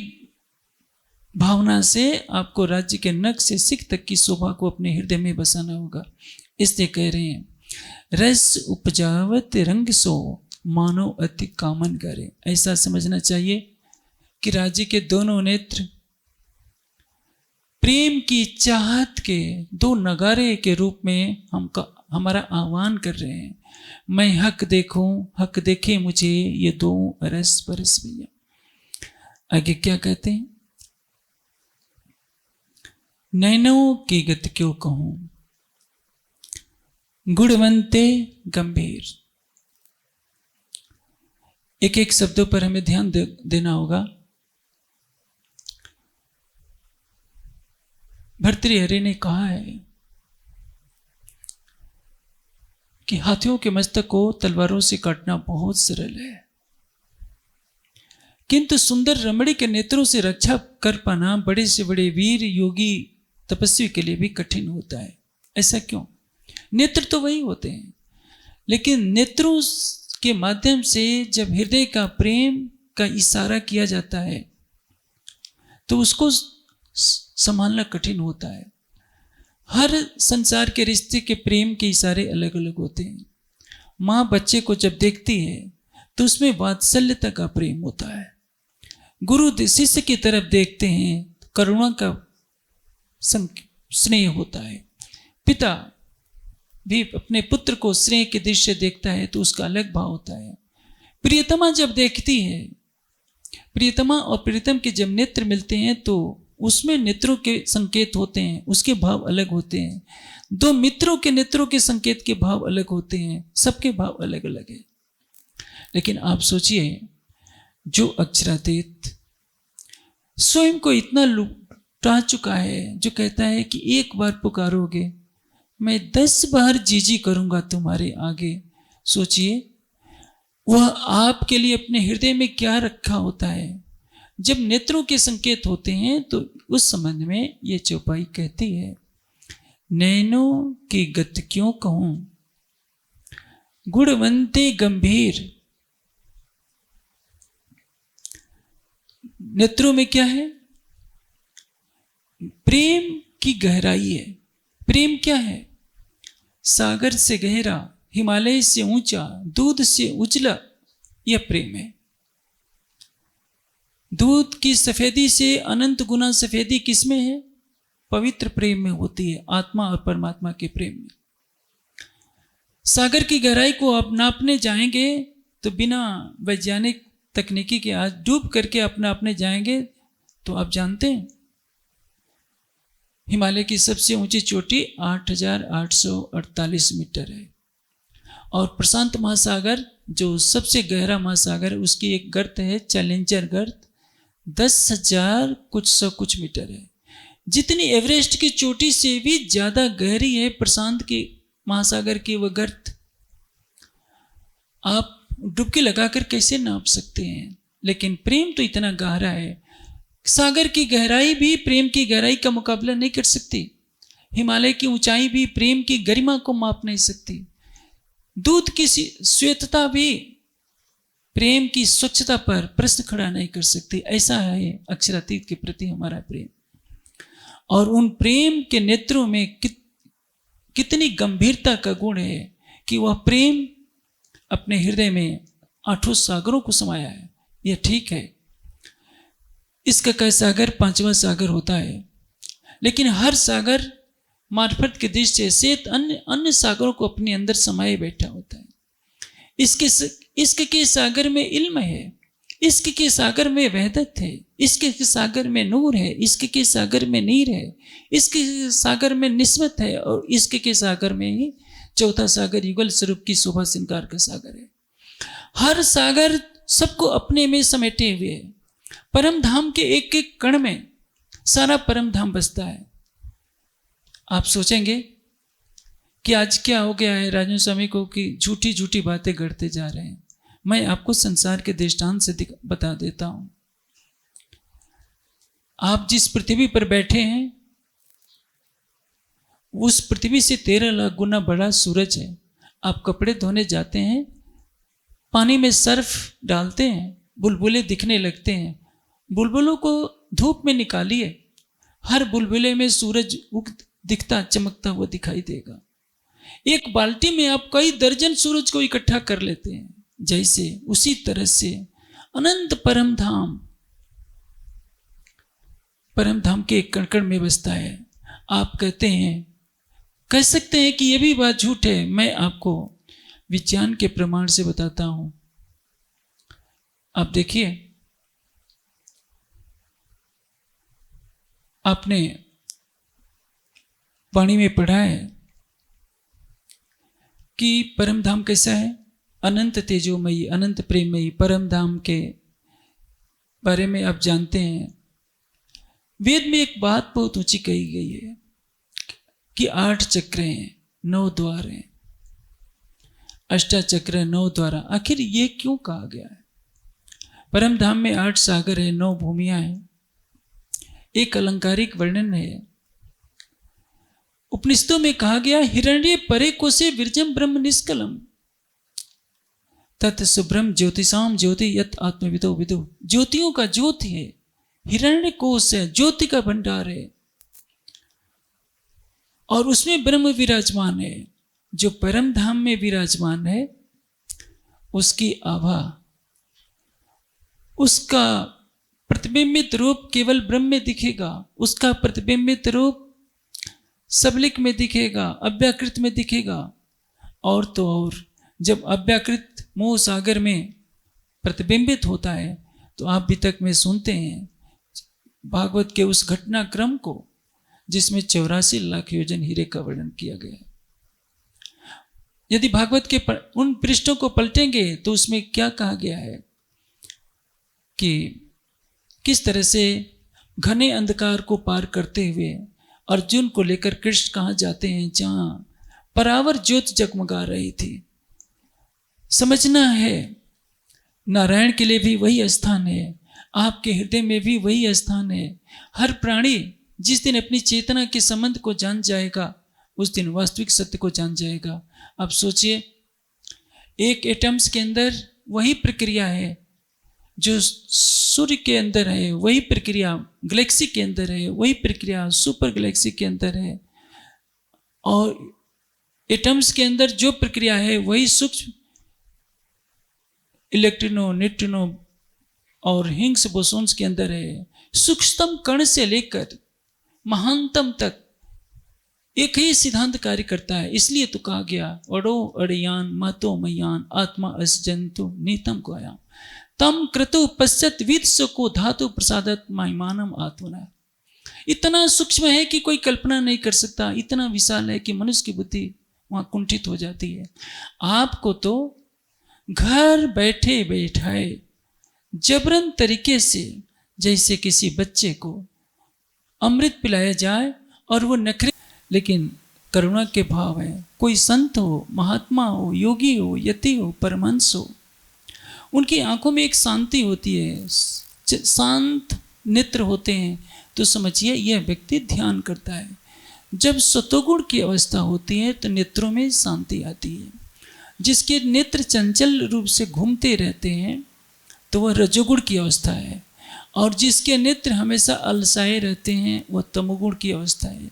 S1: भावना से आपको राज्य के नख से सिख तक की शोभा को अपने हृदय में बसाना होगा। इसलिए कह रहे हैं, रस उपजावत रंग सो मानो अति कामन करे। ऐसा समझना चाहिए कि राज्य के दोनों नेत्र प्रेम की चाहत के 2 नगारे के रूप में हमारा आह्वान कर रहे हैं। मैं हक देखूं, हक देखे मुझे ये 2 रस बरस भैया। आगे क्या कहते हैं? नैनों की गति क्यों कहूं, गुणवंते गंभीर। एक एक शब्दों पर हमें ध्यान देना होगा। भर्तृहरि ने कहा है कि हाथियों के मस्तक को तलवारों से काटना बहुत सरल है, किंतु सुंदर रमणी के नेत्रों से रक्षा कर पाना बड़े से बड़े वीर योगी तपस्वी के लिए भी कठिन होता है। ऐसा क्यों? नेत्र तो वही होते हैं, लेकिन नेत्रों के माध्यम से जब हृदय का प्रेम का इशारा किया जाता है तो उसको संभालना कठिन होता है। हर संसार के रिश्ते के प्रेम के इशारे अलग अलग होते हैं। माँ बच्चे को जब देखती है तो उसमें वात्सल्यता का प्रेम होता है। गुरु शिष्य की तरफ देखते हैं, करुणा का स्नेह होता है। पिता भी अपने पुत्र को स्नेह के दृश्य देखता है तो उसका अलग भाव होता है। प्रियतमा जब देखती है, प्रियतमा और प्रियतम के जब नेत्र मिलते हैं तो उसमें नेत्रों के संकेत होते हैं, उसके भाव अलग होते हैं। दो मित्रों के नेत्रों के संकेत के भाव अलग होते हैं, सबके भाव अलग अलग है। लेकिन आप सोचिए, जो अक्षरातीत स्वयं को इतना लुटा चुका है, जो कहता है कि एक बार पुकारोगे मैं 10 बार जीजी करूंगा तुम्हारे आगे। सोचिए वह आपके लिए अपने हृदय में क्या रखा होता है। जब नेत्रों के संकेत होते हैं तो उस संबंध में ये चौपाई कहती है, नैनों की गत क्यों कहूं गुणवंते गंभीर। नेत्रों में क्या है? प्रेम की गहराई है। प्रेम क्या है? सागर से गहरा, हिमालय से ऊंचा, दूध से उजला, यह प्रेम है। दूध की सफेदी से अनंत गुना सफेदी किसमें है? पवित्र प्रेम में होती है, आत्मा और परमात्मा के प्रेम में। सागर की गहराई को आप नापने जाएंगे तो बिना वैज्ञानिक तकनीकी के आज डूब करके अपना अपने जाएंगे तो आप जानते हैं हिमालय की सबसे ऊंची चोटी 8,848 मीटर है, और प्रशांत महासागर जो सबसे गहरा महासागर है उसकी एक गर्त है, चैलेंजर गर्त, 10,000 कुछ मीटर है। जितनी एवरेस्ट की चोटी से भी ज्यादा गहरी है प्रशांत के महासागर की वह गर्त। आप डुबकी लगाकर कैसे नाप सकते हैं? लेकिन प्रेम तो इतना गहरा है, सागर की गहराई भी प्रेम की गहराई का मुकाबला नहीं कर सकती। हिमालय की ऊंचाई भी प्रेम की गरिमा को माप नहीं सकती। दूध की श्वेतता भी प्रेम की स्वच्छता पर प्रश्न खड़ा नहीं कर सकती। ऐसा है अक्षरातीत के प्रति हमारा प्रेम। और उन प्रेम के नेत्रों में कितनी गंभीरता का गुण है कि वह प्रेम अपने हृदय में 8 सागरों को समाया है। यह ठीक है, इसका कई सागर 5वां सागर होता है, लेकिन हर सागर मार्फत के दृष्टि से अन्य सागरों को अपने अंदर समाये बैठा होता है। इसके के सागर में इल्म है, इसके के सागर में वहदत है, इसके के सागर में नूर है, इसके के सागर में नीर है, इसके सागर में निस्बत है, और इसके के सागर में ही चौथा सागर युगल स्वरूप की शोभा श्रृंगार का सागर है। हर सागर सबको अपने में समेटे हुए है। परम धाम के एक एक कण में सारा परम धाम बसता है। आप सोचेंगे कि आज क्या हो गया है राजन स्वामी को कि झूठी झूठी बातें करते जा रहे हैं। मैं आपको संसार के दृष्टांत से बता देता हूं। आप जिस पृथ्वी पर बैठे हैं उस पृथ्वी से 13 लाख गुना बड़ा सूरज है। आप कपड़े धोने जाते हैं, पानी में सर्फ डालते हैं, बुलबुले दिखने लगते हैं। बुलबुलों को धूप में निकालिए, हर बुलबुले में सूरज दिखता चमकता हुआ दिखाई देगा। एक बाल्टी में आप कई दर्जन सूरज को इकट्ठा कर लेते हैं। जैसे उसी तरह से अनंत परम धाम के एक कण में बसता है। आप कह सकते हैं कि यह भी बात झूठ है। मैं आपको विज्ञान के प्रमाण से बताता हूं। आप देखिए, आपने वाणी में पढ़ा है कि परम धाम कैसा है, अनंत तेजोमयी, अनंत प्रेममयी परम धाम के बारे में आप जानते हैं। वेद में एक बात बहुत ऊंची कही गई है कि 8 चक्र हैं, 9 द्वार हैं, अष्टाचक्र 9 द्वारा। आखिर ये क्यों कहा गया है? परम धाम में 8 सागर है, 9 भूमियां हैं, एक अलंकारिक वर्णन है। उपनिषदों में कहा गया, हिरण्य परे कोशे विरजम ब्रह्म निष्कलम तत् सुब्रह्म ज्योतिषाम ज्योति यत आत्मविदो विदु। ज्योतियों का ज्योति है, हिरण्य कोश है, ज्योति का भंडार है, और उसमें ब्रह्म विराजमान है। जो परम धाम में विराजमान है उसकी आभा, उसका प्रतिबिंबित रूप केवल ब्रह्म में दिखेगा, उसका प्रतिबिंबित रूप सबलिक में दिखेगा, अव्याकृत में दिखेगा। और तो और जब अव्याकृत मोह सागर में प्रतिबिंबित होता है तो आप भी तक में सुनते हैं भागवत के उस घटनाक्रम को जिसमें 84 लाख योजन हीरे का वर्णन किया गया है। यदि भागवत के उन पृष्ठों को पलटेंगे तो उसमें क्या कहा गया है कि किस तरह से घने अंधकार को पार करते हुए अर्जुन को लेकर कृष्ण कहाँ जाते हैं, जहां परावर ज्योत जगमगा रही थी। समझना है, नारायण के लिए भी वही स्थान है, आपके हृदय में भी वही स्थान है। हर प्राणी जिस दिन अपनी चेतना के संबंध को जान जाएगा उस दिन वास्तविक सत्य को जान जाएगा। अब सोचिए, एक एटम्स के अंदर वही प्रक्रिया है जो सूर्य के अंदर है, वही प्रक्रिया गैलेक्सी के अंदर है, वही प्रक्रिया सुपर गैलेक्सी के अंदर है, और एटम्स के अंदर जो प्रक्रिया है वही सूक्ष्म इलेक्ट्रॉनों, न्यूट्रिनो और हिग्स बोसोन्स के अंदर है। सूक्ष्मतम कण से लेकर महानतम तक एक ही सिद्धांत कार्य करता है। इसलिए तो कहा गया, अड़ो अड़यान महतो मयान आत्मा अस जंतु नीतम को आया तम क्रतु पश्चात वित्स को धातु प्रसादत महिमानम आत्मना। इतना सूक्ष्म है कि कोई कल्पना नहीं कर सकता, इतना विशाल है कि मनुष्य की बुद्धि वहां कुंठित हो जाती है। आपको तो घर बैठे बैठाए जबरन तरीके से जैसे किसी बच्चे को अमृत पिलाया जाए और वो नखरे, लेकिन करुणा के भाव है। कोई संत हो, महात्मा हो, योगी हो, यति हो, परमहंस हो, उनकी आंखों में एक शांति होती है, शांत नेत्र होते हैं, तो समझिए यह व्यक्ति ध्यान करता है। जब सतोगुण की अवस्था होती है तो नेत्रों में शांति आती है। जिसके नेत्र चंचल रूप से घूमते रहते हैं तो वह रजोगुण की अवस्था है, और जिसके नेत्र हमेशा अलसाए रहते हैं वह तमोगुण की अवस्था है।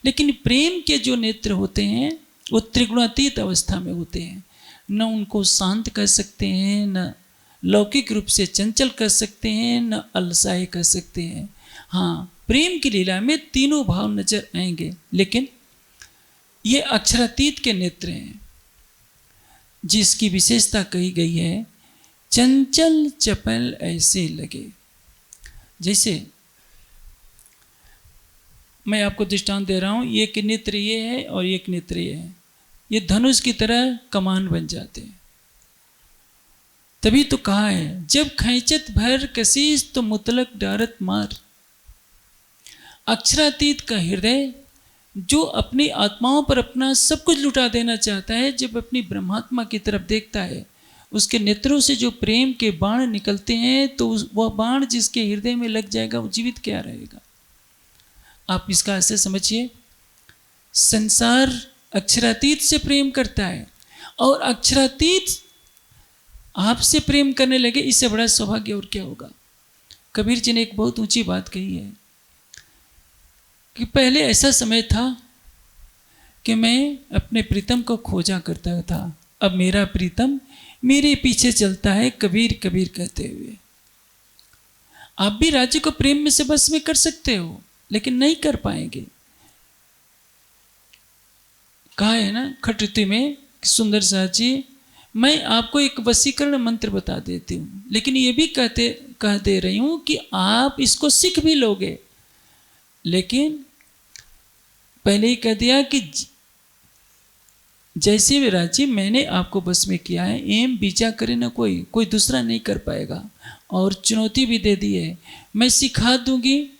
S1: लेकिन प्रेम के जो नेत्र होते हैं वो त्रिगुणातीत अवस्था में होते हैं। न उनको शांत कर सकते हैं, न लौकिक रूप से चंचल कर सकते हैं, न अलसाए कर सकते हैं। हाँ, प्रेम की लीला में तीनों भाव नजर आएंगे, लेकिन ये अक्षरातीत के नेत्र हैं जिसकी विशेषता कही गई है, चंचल चपल ऐसे लगे। जैसे मैं आपको दृष्टांत दे रहा हूं, एक नेत्र ये है और एक नेत्र ये है, ये धनुष की तरह कमान बन जाते हैं। तभी तो कहा है, जब खैंचत भर कसीस तो मुतलक डारत मार। अक्षरातीत का हृदय जो अपनी आत्माओं पर अपना सब कुछ लुटा देना चाहता है, जब अपनी ब्रह्मात्मा की तरफ देखता है, उसके नेत्रों से जो प्रेम के बाण निकलते हैं, तो वह बाण जिसके हृदय में लग जाएगा वो जीवित क्या रहेगा। आप इसका ऐसे समझिए, संसार अक्षरातीत से प्रेम करता है और अक्षरातीत आपसे प्रेम करने लगे, इससे बड़ा सौभाग्य और क्या होगा। कबीर जी ने एक बहुत ऊंची बात कही है कि पहले ऐसा समय था कि मैं अपने प्रीतम को खोजा करता था, अब मेरा प्रीतम मेरे पीछे चलता है, कबीर कबीर कहते हुए। आप भी राज्य को प्रेम में से बस में कर सकते हो, लेकिन नहीं कर पाएंगे। कहा है ना खटृति में, सुंदर साथ जी, मैं आपको एक वशीकरण मंत्र बता देती हूँ, लेकिन ये भी कह दे रही हूँ कि आप इसको सीख भी लोगे। लेकिन पहले ही कह दिया कि जैसे वे राज्य मैंने आपको बस में किया है, एम बीजा करे ना कोई दूसरा नहीं कर पाएगा। और चुनौती भी दे दी है, मैं सिखा दूंगी,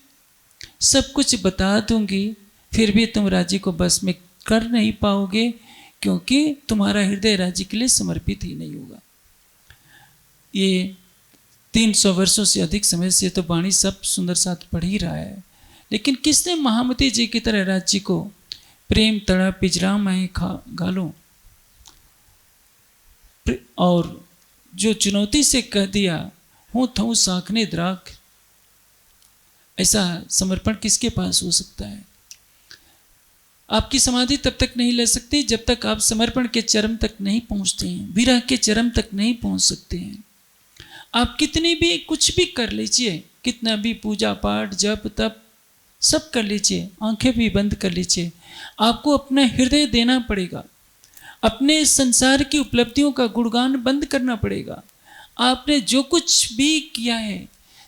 S1: सब कुछ बता दूंगी, फिर भी तुम राज्य को बस में कर नहीं पाओगे, क्योंकि तुम्हारा हृदय राज्य के लिए समर्पित ही नहीं होगा। ये 300 वर्षों से अधिक समय से तो वाणी सब सुंदर साथ पढ़ ही रहा है, लेकिन किसने महामती जी की तरह राज्य को प्रेम तड़ा पिजरा में घालूं, और जो चुनौती से कह दिया हूं थू साखने द्राख, ऐसा समर्पण किसके पास हो सकता है? आपकी समाधि तब तक नहीं ले सकती जब तक आप समर्पण के चरम तक नहीं पहुंचते हैं, विरह के चरम तक नहीं पहुंच सकते हैं। आप कितनी भी कुछ भी कर लीजिए, कितना भी पूजा पाठ जप तप सब कर लीजिए, आंखें भी बंद कर लीजिए, आपको अपना हृदय देना पड़ेगा। अपने संसार की उपलब्धियों का गुणगान बंद करना पड़ेगा। आपने जो कुछ भी किया है,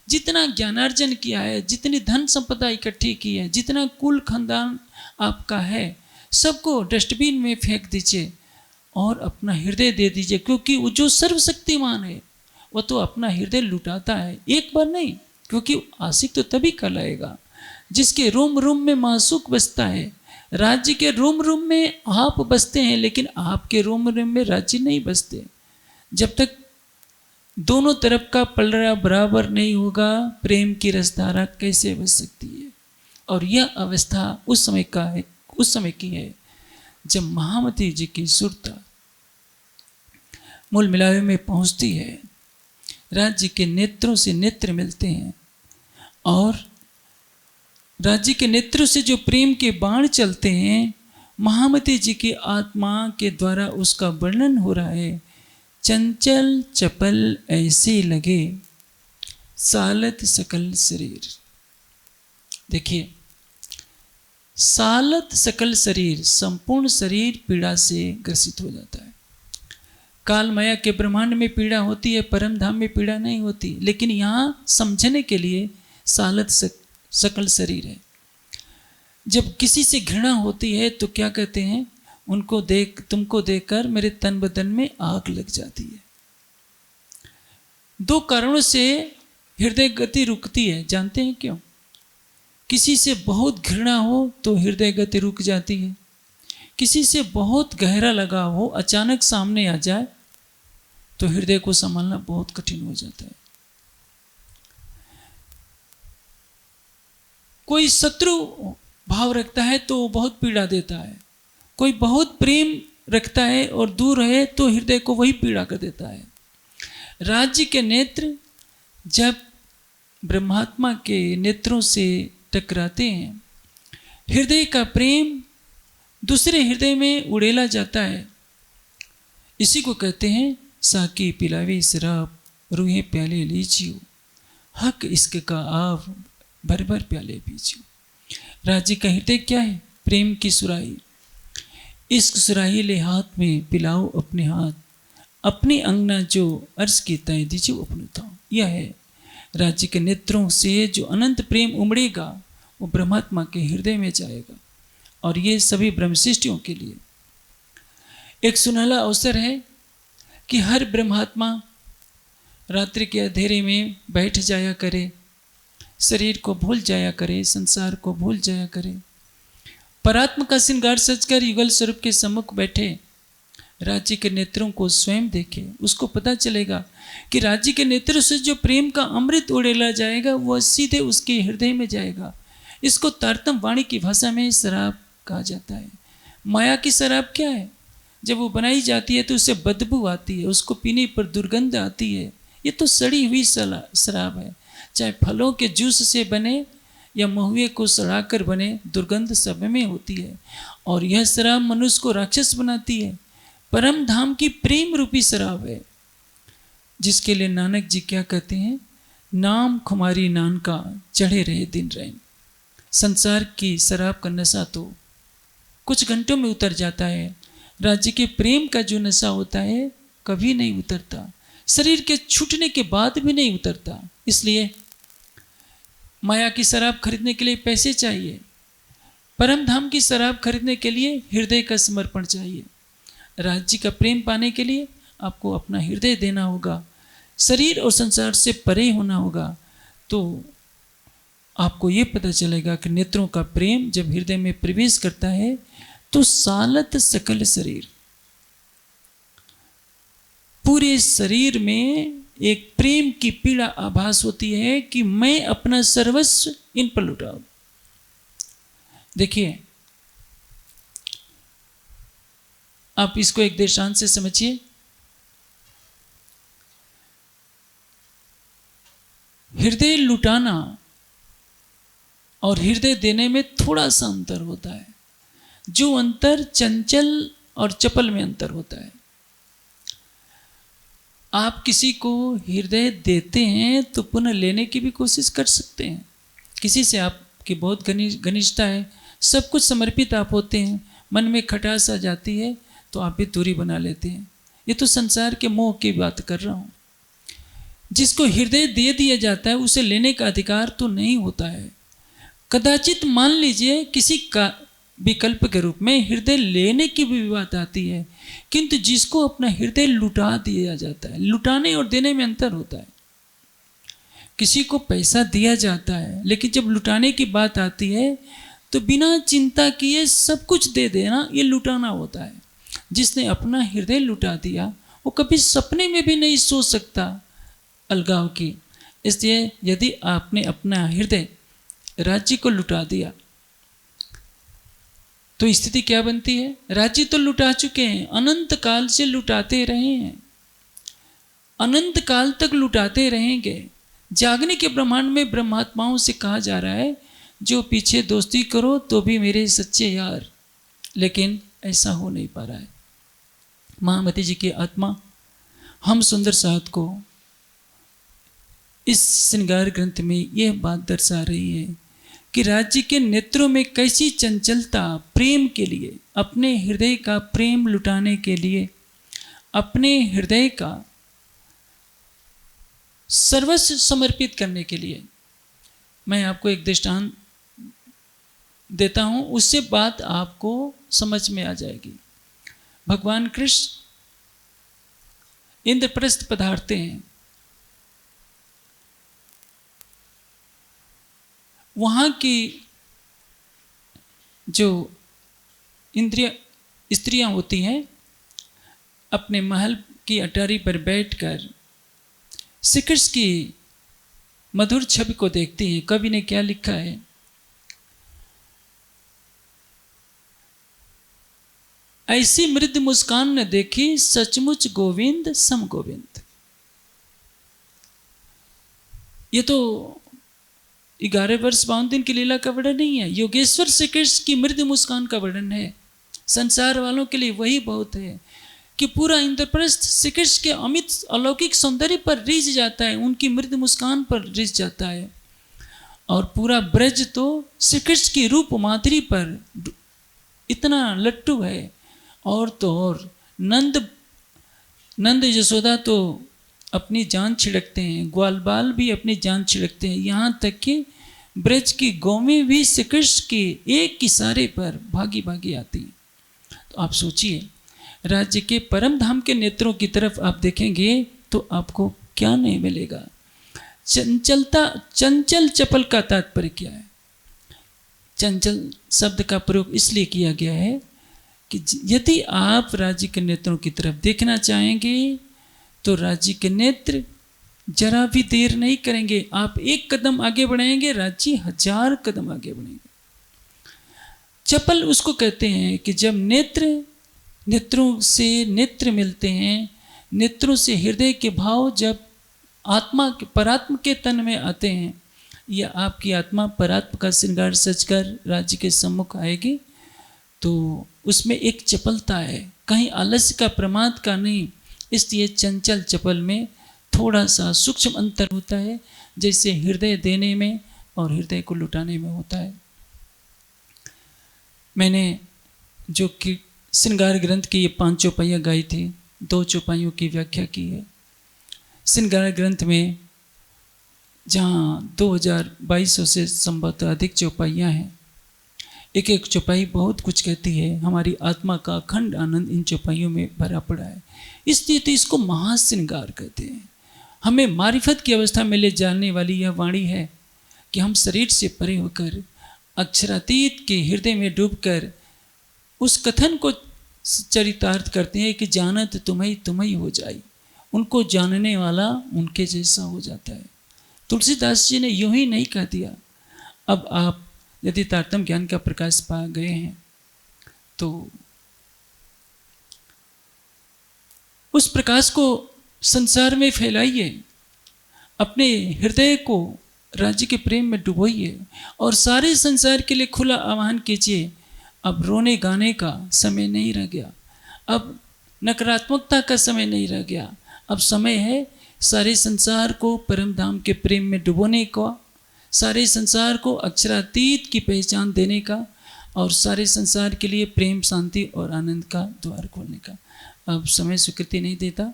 S1: जितना ज्ञानार्जन किया है, जितनी धन संपदा इकट्ठी की है, जितना कुल खानदान आपका है, सबको डस्टबिन में फेंक दीजिए और अपना हृदय दे दीजिए, क्योंकि वो जो सर्वशक्तिमान है वो तो अपना हृदय लुटाता है, एक बार नहीं, क्योंकि आशिक तो तभी कहलाएगा जिसके रूम रूम में मासूक बसता है। राज्य के रूम रूम में आप बसते हैं, लेकिन आपके रूम रूम में राज्य नहीं बसते। जब तक दोनों तरफ का पलड़ा बराबर नहीं होगा, प्रेम की रसधारा कैसे बस सकती है? और यह अवस्था उस समय की है जब महामती जी की सुरता मूल मिलावे में पहुंचती है, राज्य के नेत्रों से नेत्र मिलते हैं, और राज्य के नेत्रों से जो प्रेम के बाण चलते हैं, महामती जी की आत्मा के द्वारा उसका वर्णन हो रहा है। चंचल चपल ऐसे लगे सालत सकल शरीर। देखिए, सालत सकल शरीर, संपूर्ण शरीर पीड़ा से ग्रसित हो जाता है। काल माया के ब्रह्मांड में पीड़ा होती है, परम धाम में पीड़ा नहीं होती, लेकिन यहाँ समझने के लिए सालत सकल शरीर है। जब किसी से घृणा होती है तो क्या कहते हैं, तुमको देखकर मेरे तन बदन में आग लग जाती है। दो कारणों से हृदय गति रुकती है, जानते हैं क्यों? किसी से बहुत घृणा हो तो हृदय गति रुक जाती है, किसी से बहुत गहरा लगाव हो, अचानक सामने आ जाए तो हृदय को संभालना बहुत कठिन हो जाता है। कोई शत्रु भाव रखता है तो बहुत पीड़ा देता है, कोई बहुत प्रेम रखता है और दूर है तो हृदय को वही पीड़ा कर देता है। राज्य के नेत्र जब ब्रह्मात्मा के नेत्रों से टकराते हैं, हृदय का प्रेम दूसरे हृदय में उड़ेला जाता है। इसी को कहते हैं साकी पिलावी शराब रूहे प्याले लीजियो, हक इश्क का आव भर भर प्याले पीजियो। राज्य का हृदय क्या है? प्रेम की सुराही। इश्क सुराही ले हाथ में पिलाओ अपने हाथ, अपनी अंगना जो अर्ज की तय दीजिए अपने ताओ। यह है राज्य के नेत्रों से जो अनंत प्रेम उमड़ेगा, वो ब्रह्मात्मा के हृदय में जाएगा। और ये सभी ब्रह्मशिष्टियों के लिए एक सुनहला अवसर है कि हर ब्रह्मात्मा रात्रि के अंधेरे में बैठ जाया करे, शरीर को भूल जाया करे, संसार को भूल जाया करे, परात्मा का श्रृंगार सजकर युगल स्वरूप के सम्मुख बैठे, राज्य के नेत्रों को स्वयं देखे। उसको पता चलेगा कि राज्य के नेत्रों से जो प्रेम का अमृत उड़ेला जाएगा वह सीधे उसके हृदय में जाएगा। इसको तारतम वाणी की भाषा में शराब कहा जाता है। माया की शराब क्या है? जब वो बनाई जाती है तो उससे बदबू आती है, उसको पीने पर दुर्गंध आती है। ये तो सड़ी हुई शराब है, चाहे फलों के जूस से बने या महुए को सड़ाकर बने, दुर्गंध सब में होती है। और यह शराब मनुष्य को राक्षस बनाती है। परम धाम की प्रेम रूपी शराब है, जिसके लिए नानक जी क्या कहते हैं, नाम खुमारी नान का चढ़े रहे दिन रैन। संसार की शराब का नशा तो कुछ घंटों में उतर जाता है, राज्य के प्रेम का जो नशा होता है कभी नहीं उतरता, शरीर के छूटने के बाद भी नहीं उतरता। इसलिए माया की शराब खरीदने के लिए पैसे चाहिए, परम धाम की शराब खरीदने के लिए हृदय का समर्पण चाहिए। राज्य का प्रेम पाने के लिए आपको अपना हृदय देना होगा, शरीर और संसार से परे होना होगा। तो आपको ये पता चलेगा कि नेत्रों का प्रेम जब हृदय में प्रवेश करता है तो सालत सकल शरीर, पूरे शरीर में एक प्रेम की पीड़ा आभास होती है कि मैं अपना सर्वस्व इन पर लुटाऊं। देखिए, आप इसको एक दृष्टांत से समझिए। हृदय लुटाना और हृदय देने में थोड़ा सा अंतर होता है, जो अंतर चंचल और चपल में अंतर होता है। आप किसी को हृदय देते हैं तो पुनः लेने की भी कोशिश कर सकते हैं। किसी से आपकी बहुत घनिष्ठता है, सब कुछ समर्पित आप होते हैं, मन में खटास आ जाती है तो आप भी दूरी बना लेते हैं। ये तो संसार के मोह की बात कर रहा हूँ। जिसको हृदय दे दिया जाता है उसे लेने का अधिकार तो नहीं होता है। कदाचित मान लीजिए किसी का विकल्प के रूप में हृदय लेने की भी बात आती है, किंतु जिसको अपना हृदय लुटा दिया जाता है, लुटाने और देने में अंतर होता है। किसी को पैसा दिया जाता है, लेकिन जब लुटाने की बात आती है तो बिना चिंता किए सब कुछ दे देना, ये लुटाना होता है। जिसने अपना हृदय लुटा दिया वो कभी सपने में भी नहीं सोच सकता अलगाव की। इसलिए यदि आपने अपना हृदय राज्य को लुटा दिया तो स्थिति क्या बनती है? राज्य तो लुटा चुके हैं, अनंत काल से लुटाते रहे हैं, अनंत काल तक लुटाते रहेंगे। जागने के ब्रह्मांड में ब्रह्मात्माओं से कहा जा रहा है जो पीछे दोस्ती करो तो भी मेरे सच्चे यार, लेकिन ऐसा हो नहीं पा रहा है। महामती जी की आत्मा हम सुंदर साथ को इस श्रृंगार ग्रंथ में यह बात दर्शा रही है कि राज्य के नेत्रों में कैसी चंचलता प्रेम के लिए, अपने हृदय का प्रेम लुटाने के लिए, अपने हृदय का सर्वस्व समर्पित करने के लिए। मैं आपको एक दृष्टांत देता हूं, उससे बात आपको समझ में आ जाएगी। भगवान कृष्ण इंद्रप्रस्थ पधारते हैं। वहाँ की जो इंद्रिय स्त्रियां होती हैं अपने महल की अटारी पर बैठकर श्री कृष्ण की मधुर छवि को देखती हैं। कवि ने क्या लिखा है? ऐसी मृद मुस्कान न देखी सचमुच गोविंद सम गोविंद। ये तो 11 वर्ष 52 दिन की लीला का वर्णन नहीं है, योगेश्वर श्री कृष्ण की मृद मुस्कान का वर्णन है। संसार वालों के लिए वही बहुत है कि पूरा इंद्रप्रस्थ श्री कृष्ण के अमित अलौकिक सौंदर्य पर रिझ जाता है, उनकी मृद मुस्कान पर रिझ जाता है। और पूरा ब्रज तो श्री कृष्ण की रूप माधुरी पर इतना लट्टू है। और तो और नंद यशोदा तो अपनी जान छिड़कते हैं, ग्वाल बाल भी अपनी जान छिड़कते हैं, यहाँ तक कि ब्रज की गौवें भी श्री कृष्ण के एक इशारे पर भागी भागी आती हैं। तो आप सोचिए, राज्य के परम धाम के नेत्रों की तरफ आप देखेंगे तो आपको क्या नहीं मिलेगा। चंचलता, चंचल चपल का तात्पर्य क्या है? चंचल शब्द का प्रयोग इसलिए किया गया है कि यदि आप राज्य के नेत्रों की तरफ देखना चाहेंगे तो राज्य के नेत्र जरा भी देर नहीं करेंगे। आप एक कदम आगे बढ़ाएंगे, राज्य 1000 कदम आगे बढ़ेंगे। चपल उसको कहते हैं कि जब नेत्रों से नेत्र मिलते हैं, नेत्रों से हृदय के भाव जब आत्मा के परात्म के तन में आते हैं, या आपकी आत्मा परात्म का श्रृंगार सजकर राज्य के सम्मुख आएगी, तो उसमें एक चपलता है, कहीं आलस्य का प्रमाद का नहीं। इसलिए चंचल चपल में थोड़ा सा सूक्ष्म अंतर होता है, जैसे हृदय देने में और हृदय को लुटाने में होता है। मैंने जो कि श्रृंगार ग्रंथ की ये 5 चौपाइयाँ गाई थी, 2 चौपाइयों की व्याख्या की है। श्रृंगार ग्रंथ में जहाँ 2200 से संभवतः अधिक चौपाइयाँ हैं, एक एक चौपाई बहुत कुछ कहती है। हमारी आत्मा का अखंड आनंद इन चौपाइयों में भरा पड़ा है, इसलिए तो इसको महाश्रृंगार कहते हैं। हमें मारिफत की अवस्था में ले जाने वाली यह वाणी है कि हम शरीर से परे होकर अक्षरातीत के हृदय में डूबकर उस कथन को चरितार्थ करते हैं कि जानत तुम्हें हो जाए। उनको जानने वाला उनके जैसा हो जाता है। तुलसीदास जी ने यूं ही नहीं कह दिया। अब आप यदि तारतम्य ज्ञान का प्रकाश पा गए हैं तो उस प्रकाश को संसार में फैलाइए, अपने हृदय को राज्य के प्रेम में डुबोइए और सारे संसार के लिए खुला आह्वान कीजिए। अब रोने गाने का समय नहीं रह गया, अब नकारात्मकता का समय नहीं रह गया। अब समय है सारे संसार को परम धाम के प्रेम में डुबोने का, सारे संसार को अक्षरातीत की पहचान देने का और सारे संसार के लिए प्रेम, शांति और आनंद का द्वार खोलने का। अब समय स्वीकृति नहीं देता,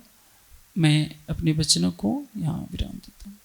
S1: मैं अपने वचनों को यहाँ विराम देता हूँ।